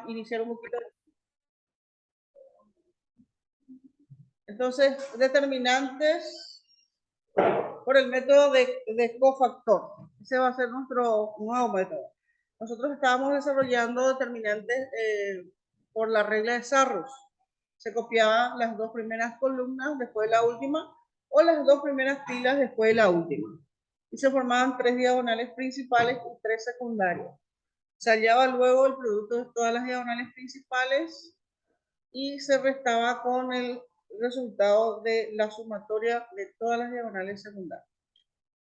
iniciar un poquito. Entonces, determinantes por el método de cofactor. Ese va a ser nuestro nuevo método. Nosotros estábamos desarrollando determinantes por la regla de Sarrus. Se copiaban las dos primeras columnas después de la última o las dos primeras filas después de la última. Y se formaban 3 diagonales principales y 3 secundarias. Se hallaba luego el producto de todas las diagonales principales y se restaba con el resultado de la sumatoria de todas las diagonales secundarias.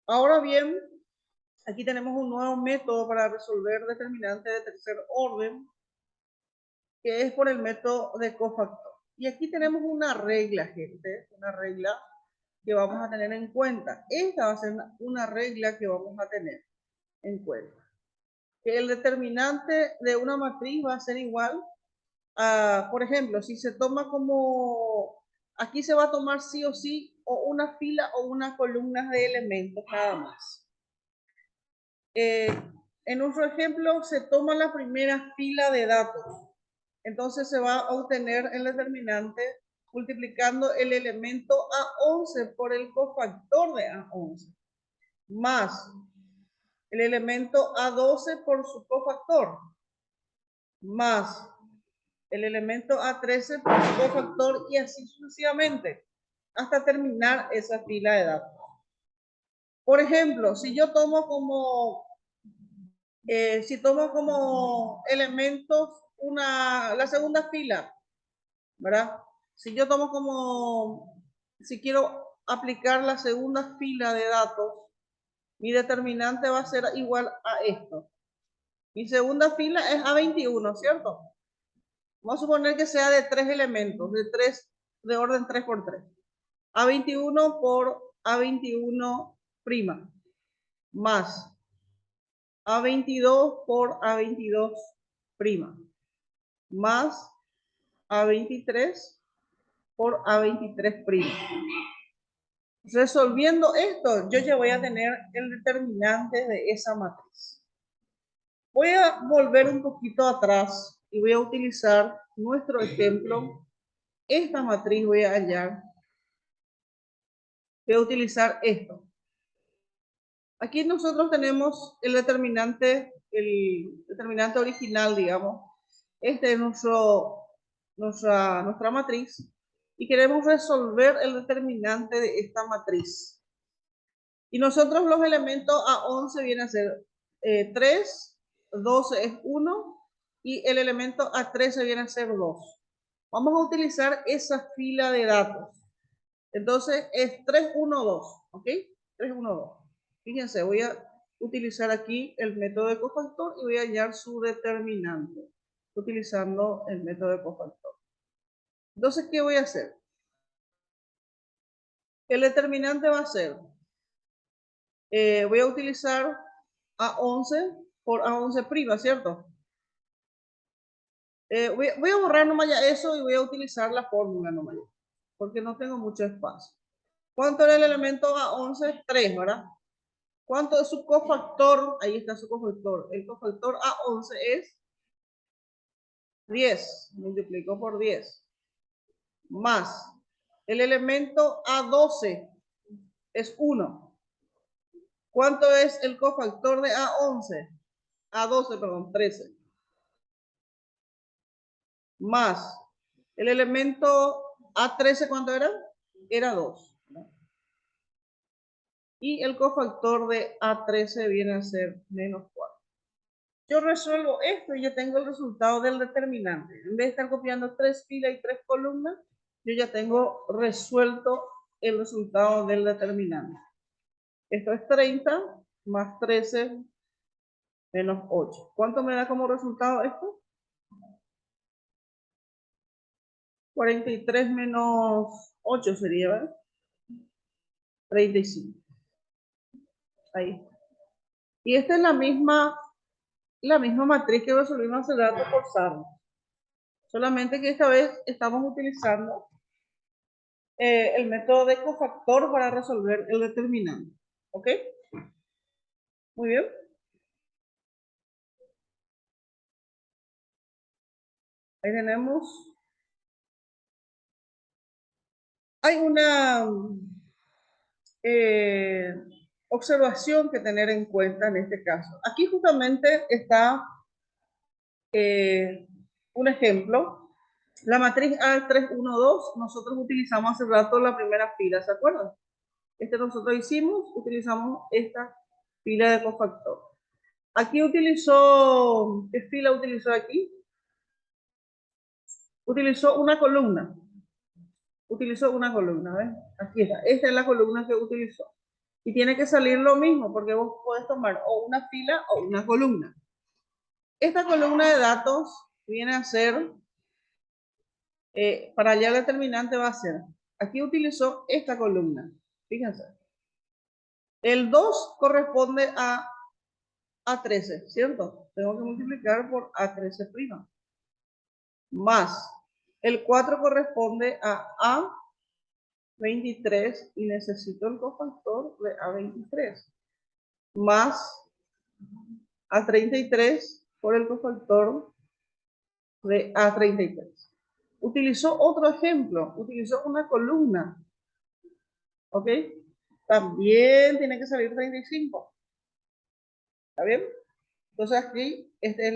Ahora bien, aquí tenemos un nuevo método para resolver determinantes de tercer orden, que es por el método de cofactor. Y aquí tenemos una regla, gente, una regla que vamos a tener en cuenta. Esta va a ser una regla que vamos a tener en cuenta. Que el determinante de una matriz va a ser igual a, por ejemplo, si se toma como, aquí se va a tomar sí o sí, o una fila o una columna de elementos nada más. En nuestro ejemplo se toma la primera fila de datos. Entonces se va a obtener el determinante multiplicando el elemento A11 por el cofactor de A11, más el elemento A12 por su cofactor, más el elemento A13 por su cofactor y así sucesivamente, hasta terminar esa fila de datos. Por ejemplo, si yo tomo como, elementos la segunda fila, ¿verdad? Si yo tomo como, si quiero aplicar la segunda fila de datos, mi determinante va a ser igual a esto. Mi segunda fila es A21, ¿cierto? Vamos a suponer que sea de 3 elementos, de orden 3 por 3. A21 por A21 prima, más A22 por A22 prima, más A23 por A23 prima. Resolviendo esto, yo ya voy a tener el determinante de esa matriz. Voy a volver un poquito atrás y voy a utilizar nuestro ejemplo. Esta matriz voy a hallar. Voy a utilizar esto. Aquí nosotros tenemos el determinante original, digamos. Este es nuestra matriz. Y queremos resolver el determinante de esta matriz. Y nosotros los elementos A11 vienen a ser 3, 12 es 1 y el elemento A13 viene a ser 2. Vamos a utilizar esa fila de datos. Entonces es 3, 1, 2, ¿ok? 3, 1, 2. Fíjense, voy a utilizar aquí el método de cofactor y voy a hallar su determinante utilizando el método de cofactor. Entonces, ¿qué voy a hacer? El determinante va a ser, voy a utilizar A11 por A11 prima, ¿cierto? Voy a borrar nomás ya eso y voy a utilizar la fórmula nomás, porque no tengo mucho espacio. ¿Cuánto era el elemento A11? 3, ¿verdad? ¿Cuánto es su cofactor? Ahí está su cofactor. El cofactor A11 es 10. Multiplico por 10. Más el elemento A12 es 1. ¿Cuánto es el cofactor de A11? A12, perdón, 13. Más el elemento A13, ¿cuánto era? Era 2. Y el cofactor de A13 viene a ser menos 4. Yo resuelvo esto y yo tengo el resultado del determinante. En vez de estar copiando 3 filas y 3 columnas, yo ya tengo resuelto el resultado del determinante. Esto es 30 más 13 menos 8. ¿Cuánto me da como resultado esto? 43 menos 8 sería, ¿verdad? 35. Ahí. Y esta es la misma matriz que resolvimos hace rato por Sarrus. Solamente que esta vez estamos utilizando el método de cofactor para resolver el determinante. ¿Ok? Muy bien. Ahí tenemos. Hay una observación que tener en cuenta en este caso. Aquí justamente está un ejemplo. La matriz A312, nosotros utilizamos hace rato la primera fila, ¿se acuerdan? Nosotros hicimos, utilizamos esta fila de cofactor. Aquí utilizó, ¿qué fila utilizó aquí? Utilizó una columna. Utilizó una columna, ¿ves? Aquí está. Esta es la columna que utilizó. Y tiene que salir lo mismo, porque vos podés tomar o una fila o una columna. Esta columna de datos viene a ser, para hallar el determinante va a ser, aquí utilizó esta columna. Fíjense. El 2 corresponde a 13, ¿cierto? Tengo que multiplicar por A13 prima. Más el 4 corresponde a 23 y necesito el cofactor de A23. Más A33 por el cofactor de A33. Utilizó otro ejemplo, utilizó una columna. ¿Ok? También tiene que salir 35. ¿Está bien? Entonces aquí esta es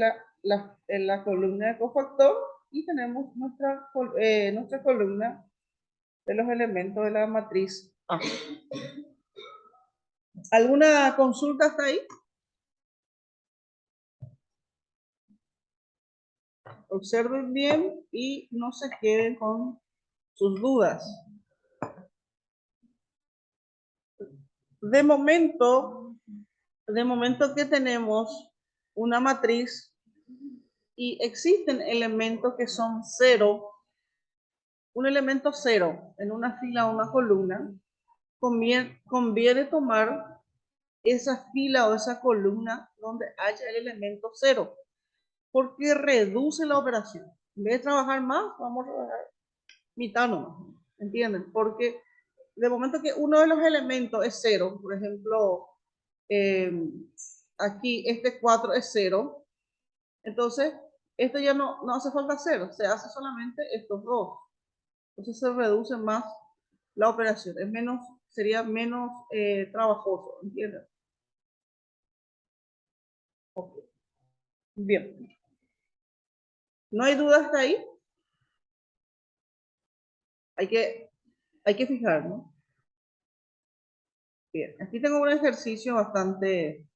la columna de cofactor y tenemos nuestra columna de los elementos de la matriz A. ¿Alguna consulta hasta ahí? Observen bien y no se queden con sus dudas. De momento que tenemos una matriz y existen elementos que son cero, un elemento cero en una fila o una columna, conviene tomar esa fila o esa columna donde haya el elemento cero, porque reduce la operación. En vez de trabajar más, vamos a trabajar mitad nomás, ¿entienden? Porque de momento que uno de los elementos es cero, por ejemplo, aquí este 4 es cero, entonces esto ya no hace falta cero, se hace solamente estos dos. Entonces se reduce más la operación, sería menos trabajoso, ¿entienden? Okay. Bien. ¿No hay duda hasta ahí? Hay que fijar, ¿no? Bien, aquí tengo un ejercicio bastante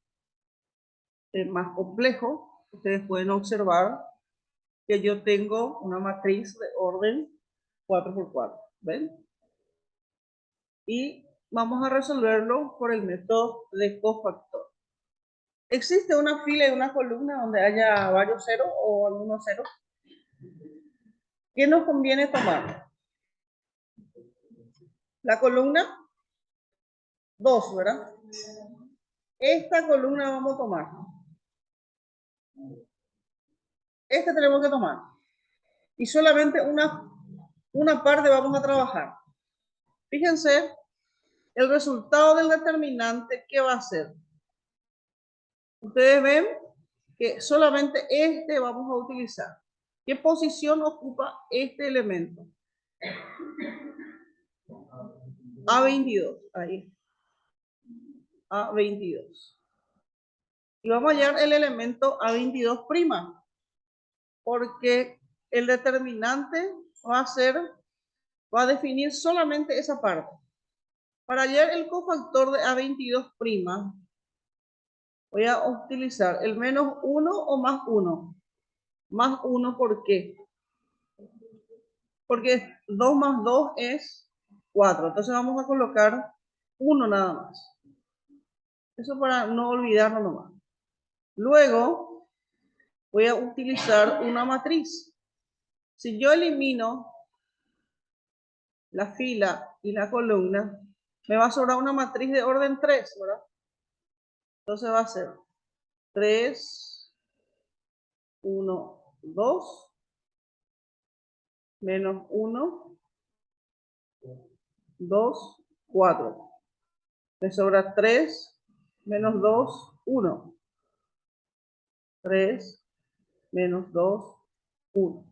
más complejo. Ustedes pueden observar que yo tengo una matriz de orden 4×4, ¿ven? Y vamos a resolverlo por el método de cofactor. ¿Existe una fila y una columna donde haya varios ceros o algunos ceros? ¿Qué nos conviene tomar? La columna 2, ¿verdad? Esta columna vamos a tomar. Esta tenemos que tomar. Y solamente una parte vamos a trabajar. Fíjense el resultado del determinante, ¿qué va a ser? Ustedes ven que solamente este vamos a utilizar. ¿Qué posición ocupa este elemento? A22, ahí. A22. Y vamos a hallar el elemento A22', porque el determinante va a definir solamente esa parte. Para hallar el cofactor de A22', voy a utilizar el menos 1 o más 1. Más 1, ¿por qué? Porque 2 más 2 es 4. Entonces vamos a colocar 1 nada más. Eso para no olvidarlo nomás. Luego voy a utilizar una matriz. Si yo elimino la fila y la columna, me va a sobrar una matriz de orden 3, ¿verdad? Entonces va a ser 3, 1, 2, menos 1, 2, 4. Me sobra 3, menos 2, 1. 3, menos 2, 1.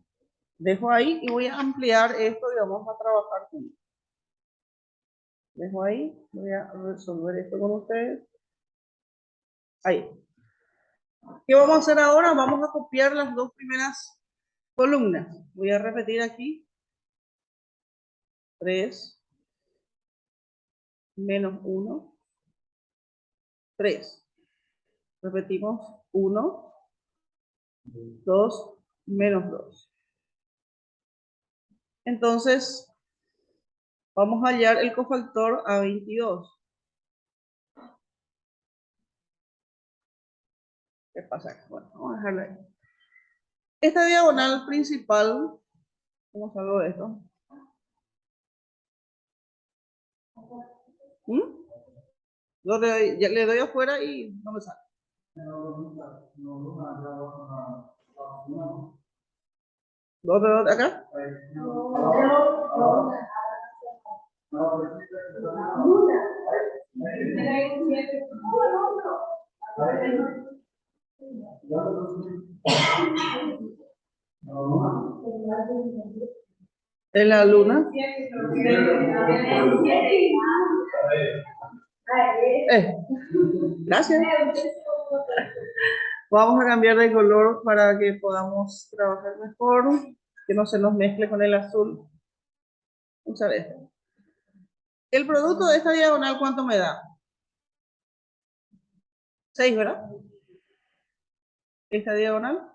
Dejo ahí y voy a ampliar esto y vamos a trabajar juntos. Dejo ahí, voy a resolver esto con ustedes. Ahí. ¿Qué vamos a hacer ahora? Vamos a copiar las dos primeras columnas. Voy a repetir aquí. 3 menos 1, 3. Repetimos 1, 2, menos 2. Entonces, vamos a hallar el cofactor a 22. ¿Qué pasa? Bueno, vamos a dejarlo ahí. Esta diagonal principal, ¿cómo salgo de esto? Le doy afuera y no me sale. ¿Dónde? ¿Acá? En la luna. Gracias. Vamos a cambiar de color para que podamos trabajar mejor, que no se nos mezcle con el azul. Vamos a ver. El producto de esta diagonal, ¿cuánto me da? 6, ¿verdad? Esta diagonal.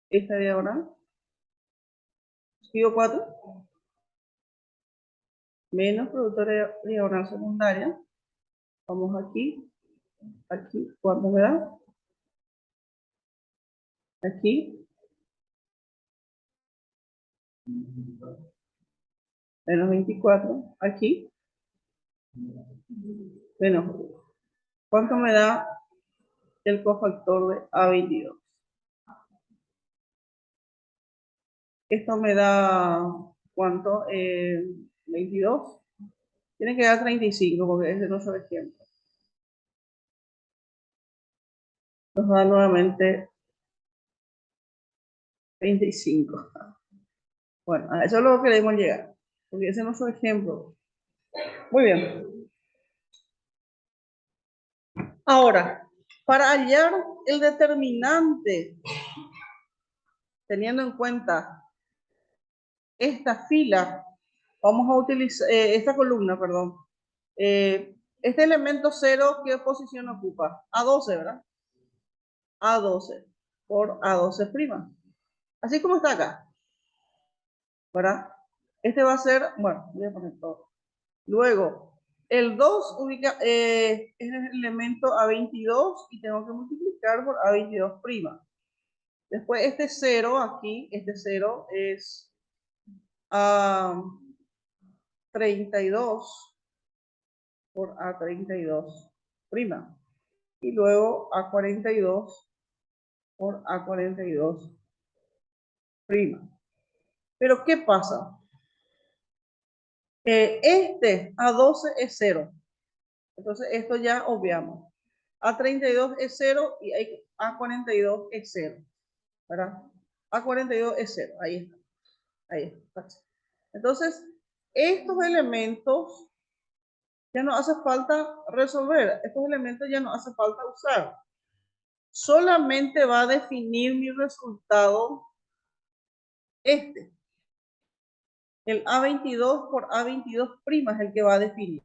Esta diagonal. Escribo 4. Menos producto de diagonal secundaria. Vamos aquí. Aquí. ¿Cuánto me da? Aquí. Menos 24. Aquí. Menos. ¿Cuánto me da el cofactor de A22? Esto me da, ¿cuánto? 22. Tiene que dar 35 porque es de nuestro ejemplo. Nos da nuevamente 25. Bueno, a eso es lo que queremos llegar, porque ese es nuestro ejemplo. Muy bien. Ahora, para hallar el determinante, teniendo en cuenta esta fila, vamos a utilizar, esta columna, perdón. Este elemento 0, ¿qué posición ocupa? A12, ¿verdad? A12 por A12 prima. Así como está acá. ¿Verdad? Este va a ser, bueno, voy a poner todo. Luego, el 2 ubica, es el elemento A22 y tengo que multiplicar por A22 prima. Después este 0 aquí, este 0 es A32 por A32 prima. Y luego A42 por A42 prima. Pero ¿qué pasa? Este A12 es 0. Entonces esto ya obviamos. A32 es 0 y A42 es 0. ¿Verdad? A42 es 0. Ahí está. Ahí está. Entonces, estos elementos ya no hace falta resolver. Estos elementos ya no hace falta usar. Solamente va a definir mi resultado este. El A22 por A22' es el que va a definir.